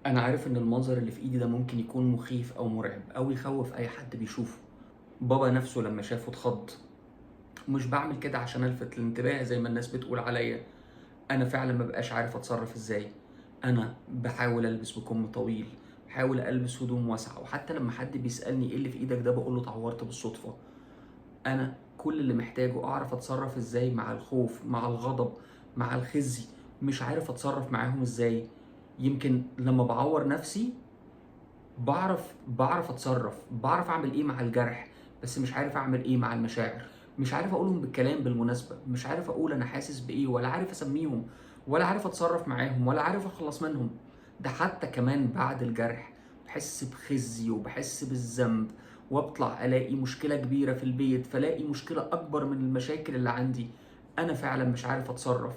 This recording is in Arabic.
أنا عارف إن المنظر اللي في إيدي ده ممكن يكون مخيف أو مرعب أو يخوّف أي حد بيشوفه. بابا نفسه لمّا شافه اتخض. ومش باعمل كده عشان ألفت الانتباه زي ما الناس بتقول عليّا، أنا فعلًا ما بابقاش عارف أتصرّف إزاي. أنا باحاول ألبس بكُم طويل، باحاول ألبس هدوم واسعة، وحتى لمّا حد بيسألني إيه اللي في إيدك ده باقول له اتعورت بالصدفة. أنا كل اللي محتاجه أعرف أتصرّف إزاي مع الخوف، مع الغضب، مع الخزي، مش عارف أتصرّف معاهم إزاي. يمكن لمّا باعوّر نفسي باعرف أتصرّف، باعرف أعمل إيه مع الجرح، بس مش عارف أعمل إيه مع المشاعر. مش عارف أقولهم بالكلام بالمناسبة، مش عارف أقول أنا حاسس بإيه، ولا عارف أسميهم، ولا عارف أتصرّف معاهم، ولا عارف أخلّص منهم. ده حتى كمان بعد الجرح باحس بخزي وباحس بالذنب، وأطلع ألاقي مشكلة كبيرة في البيت، فالاقي مشكلة أكبر من المشاكل اللي عندي. أنا فعلًا مش عارف أتصرّف.